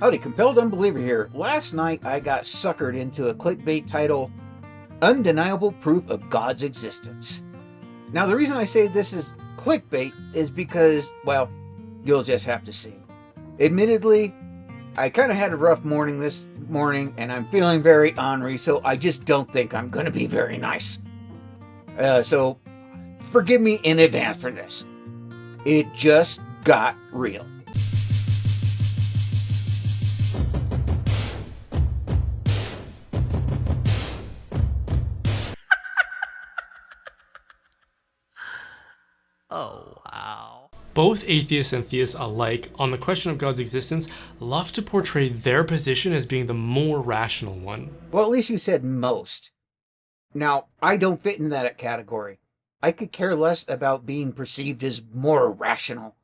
Howdy, compelled unbeliever here. Last night I got suckered into a clickbait title, Undeniable Proof of God's Existence. Now the reason I say this is clickbait is because, well, you'll just have to see. Admittedly, I kind of had a rough morning this morning and I'm feeling very ornery, so I just don't think I'm going to be very nice. So forgive me in advance for this. It just got real. Oh, wow. Both atheists and theists alike, on the question of God's existence, love to portray their position as being the more rational one. Well, at least you said most. Now, I don't fit in that category. I could care less about being perceived as more rational.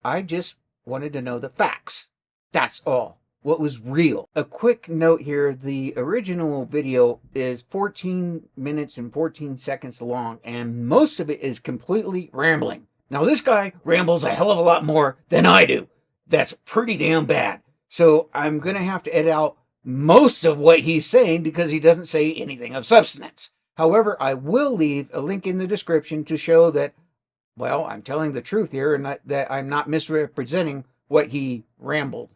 I just wanted to know the facts. That's all. What was real. A quick note here, the original video is 14 minutes and 14 seconds long, and most of it is completely rambling. Now this guy rambles a hell of a lot more than I do. That's pretty damn bad. So I'm going to have to edit out most of what he's saying because he doesn't say anything of substance. However, I will leave a link in the description to show that, well, I'm telling the truth here and that I'm not misrepresenting what he rambled.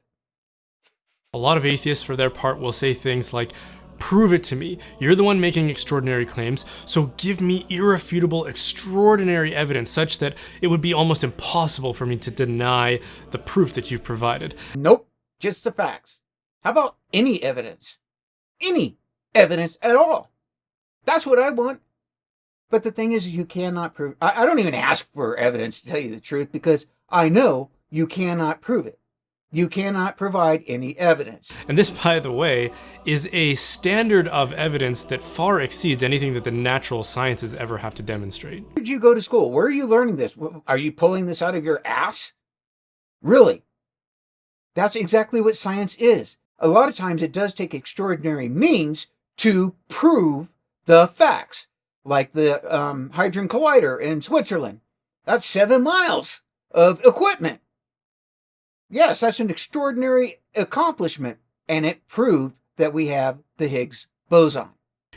A lot of atheists, for their part, will say things like, "Prove it to me. You're the one making extraordinary claims, so give me irrefutable, extraordinary evidence such that it would be almost impossible for me to deny the proof that you've provided." Nope, just the facts. How about any evidence? Any evidence at all. That's what I want. But the thing is, you cannot prove. I don't even ask for evidence, to tell you the truth, because I know you cannot prove it. You cannot provide any evidence. And this, by the way, is a standard of evidence that far exceeds anything that the natural sciences ever have to demonstrate. Where did you go to school? Where are you learning this? Are you pulling this out of your ass? Really? That's exactly what science is. A lot of times it does take extraordinary means to prove the facts. Like the Hadron Collider in Switzerland. That's 7 miles of equipment. Yes, that's an extraordinary accomplishment, and it proved that we have the Higgs boson.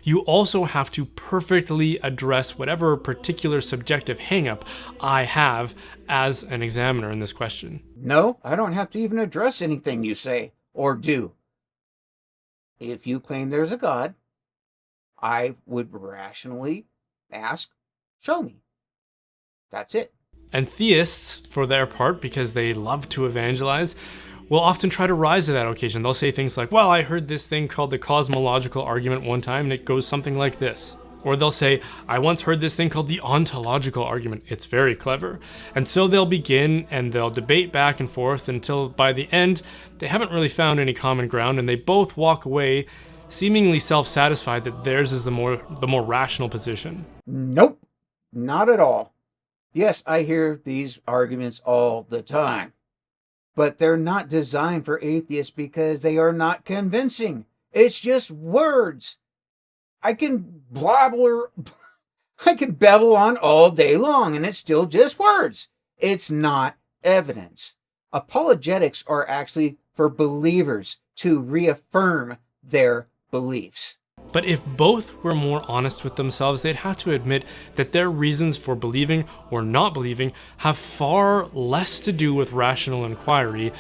You also have to perfectly address whatever particular subjective hangup I have as an examiner in this question. No, I don't have to even address anything you say or do. If you claim there's a God, I would rationally ask, show me. That's it. And theists, for their part, because they love to evangelize, will often try to rise to that occasion. They'll say things like, "Well, I heard this thing called the cosmological argument one time, and it goes something like this." Or they'll say, "I once heard this thing called the ontological argument. It's very clever." And so they'll begin and they'll debate back and forth until by the end, they haven't really found any common ground, and they both walk away seemingly self-satisfied that theirs is the more rational position. Nope, not at all. Yes, I hear these arguments all the time, but they're not designed for atheists because they are not convincing. It's just words. I can babble on all day long and it's still just words. It's not evidence. Apologetics are actually for believers to reaffirm their beliefs. But if both were more honest with themselves, they'd have to admit that their reasons for believing or not believing have far less to do with rational inquiry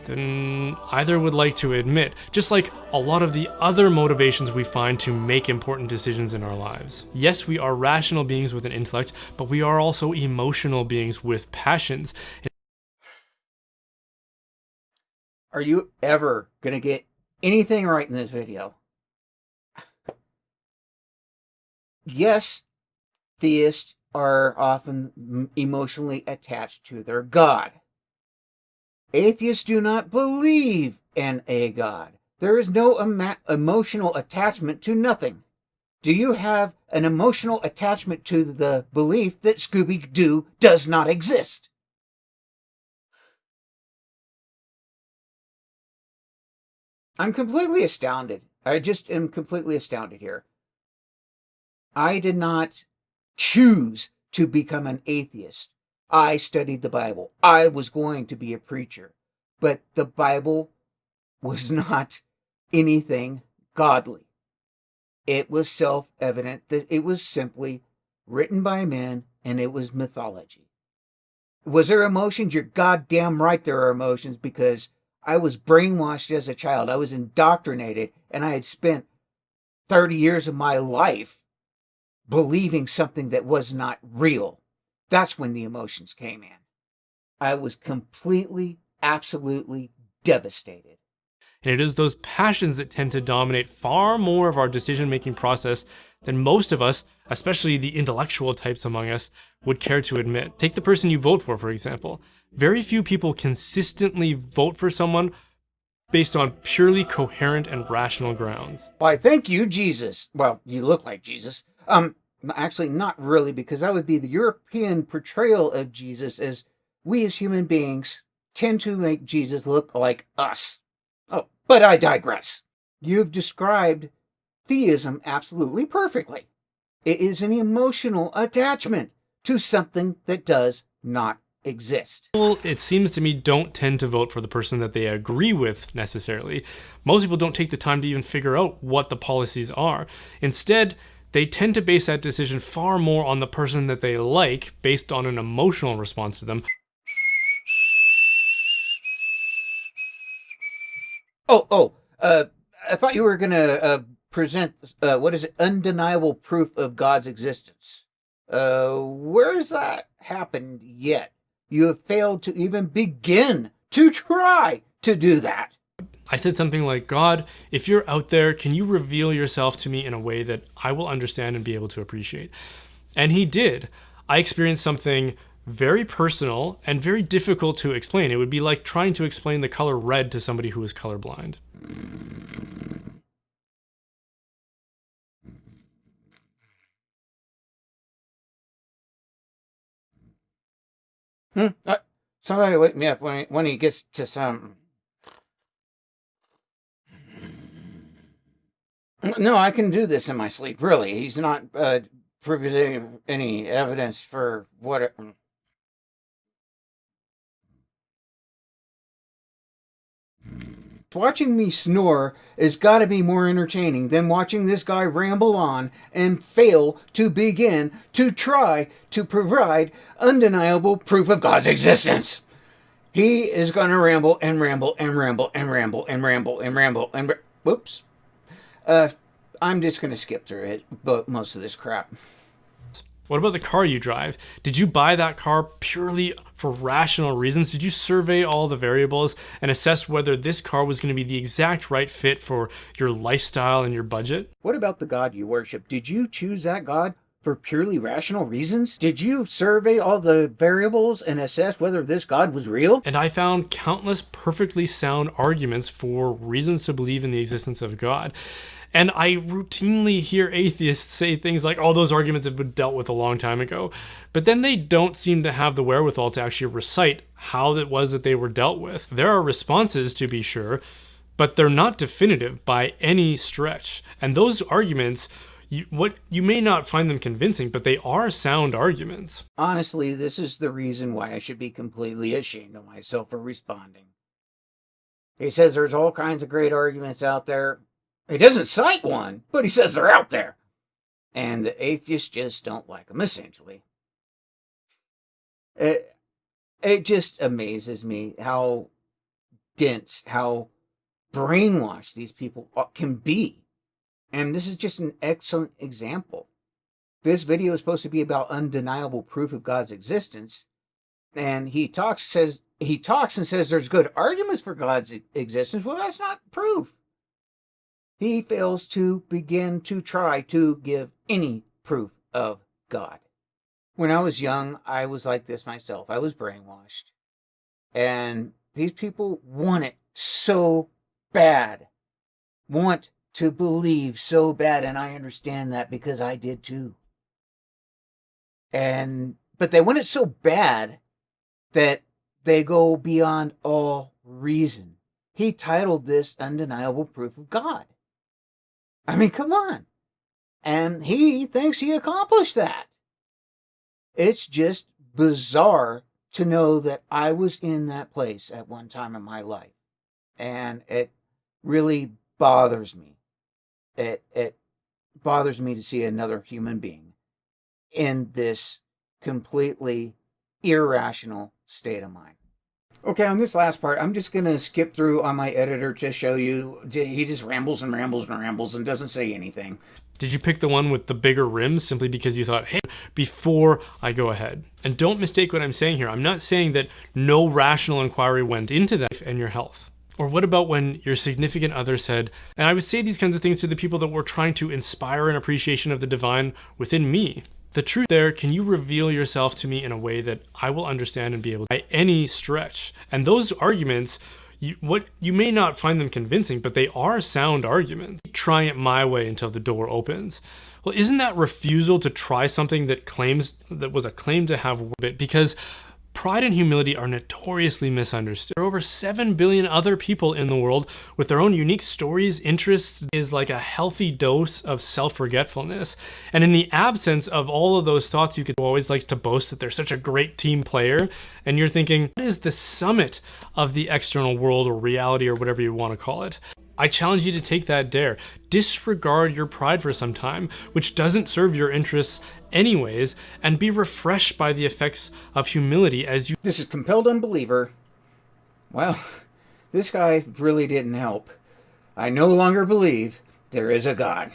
than either would like to admit, just like a lot of the other motivations we find to make important decisions in our lives. Yes, we are rational beings with an intellect, but we are also emotional beings with passions. Are you ever going to get anything right in this video? Yes, theists are often emotionally attached to their God. Atheists do not believe in a God. There is no emotional attachment to nothing. Do you have an emotional attachment to the belief that Scooby-Doo does not exist? I'm completely astounded. I just am completely astounded here. I did not choose to become an atheist. I studied the Bible. I was going to be a preacher. But the Bible was not anything godly. It was self-evident that it was simply written by men and it was mythology. Was there emotions? You're goddamn right there are emotions, because I was brainwashed as a child. I was indoctrinated, and I had spent 30 years of my life believing something that was not real. That's when the emotions came in. I was completely, absolutely devastated. And it is those passions that tend to dominate far more of our decision-making process than most of us, especially the intellectual types among us, would care to admit. Take the person you vote for example. Very few people consistently vote for someone based on purely coherent and rational grounds. Why, thank you, Jesus. Well, you look like Jesus. Actually, not really, because that would be the European portrayal of Jesus, as we as human beings tend to make Jesus look like us. Oh, but I digress. You've described theism absolutely perfectly. It is an emotional attachment to something that does not exist. People, it seems to me, don't tend to vote for the person that they agree with necessarily. Most people don't take the time to even figure out what the policies are. Instead, they tend to base that decision far more on the person that they like, based on an emotional response to them. I thought you were going to present, what is it, undeniable proof of God's existence. Where has that happened yet? You have failed to even begin to try to do that. I said something like, God, if you're out there, can you reveal yourself to me in a way that I will understand and be able to appreciate? And he did. I experienced something very personal and very difficult to explain. It would be like trying to explain the color red to somebody who is colorblind. Somebody wake me up when he gets to some. No, I can do this in my sleep. Really, he's not providing any evidence for what. Watching me snore has got to be more entertaining than watching this guy ramble on and fail to begin to try to provide undeniable proof of God's existence. He is going to ramble and ramble and ramble and ramble and ramble and ramble and whoops. I'm just going to skip through it, but most of this crap. What about the car you drive? Did you buy that car purely for rational reasons? Did you survey all the variables and assess whether this car was going to be the exact right fit for your lifestyle and your budget? What about the God you worship? Did you choose that God for purely rational reasons? Did you survey all the variables and assess whether this God was real? And I found countless perfectly sound arguments for reasons to believe in the existence of God. And I routinely hear atheists say things like, oh, those arguments have been dealt with a long time ago. But then they don't seem to have the wherewithal to actually recite how it was that they were dealt with. There are responses, to be sure, but they're not definitive by any stretch. And those arguments, you may not find them convincing, but they are sound arguments. Honestly, this is the reason why I should be completely ashamed of myself for responding. He says there's all kinds of great arguments out there. He doesn't cite one, but he says they're out there. And the atheists just don't like them, essentially. It just amazes me how dense, how brainwashed these people can be. And this is just an excellent example. This video is supposed to be about undeniable proof of God's existence. And he talks and says there's good arguments for God's existence. Well, that's not proof. He fails to begin to try to give any proof of God. When I was young, I was like this myself. I was brainwashed. And these people want it so bad. Want to believe so bad. And I understand that because I did too. But they want it so bad that they go beyond all reason. He titled this Undeniable Proof of God. I mean, come on. And he thinks he accomplished that. It's just bizarre to know that I was in that place at one time in my life. And really bothers me. It bothers me to see another human being in this completely irrational state of mind. Okay, on this last part, I'm just going to skip through on my editor to show you. He just rambles and rambles and rambles and doesn't say anything. Did you pick the one with the bigger rims simply because you thought, hey, before I go ahead? And don't mistake what I'm saying here. I'm not saying that no rational inquiry went into that and your health. Or what about when your significant other said, and I would say these kinds of things to the people that were trying to inspire an appreciation of the divine within me. The truth there, can you reveal yourself to me in a way that I will understand and be able to by any stretch? And those arguments, you may not find them convincing, but they are sound arguments. Trying it my way until the door opens. Well, isn't that refusal to try something that was a claim to have it? Because pride and humility are notoriously misunderstood. There are over 7 billion other people in the world with their own unique stories, interests, is like a healthy dose of self-forgetfulness. And in the absence of all of those thoughts, you could always like to boast that they're such a great team player. And you're thinking, what is the summit of the external world or reality or whatever you want to call it? I challenge you to take that dare. Disregard your pride for some time, which doesn't serve your interests anyways, and be refreshed by the effects of humility as you... This is Compelled Unbeliever. Well, this guy really didn't help. I no longer believe there is a God.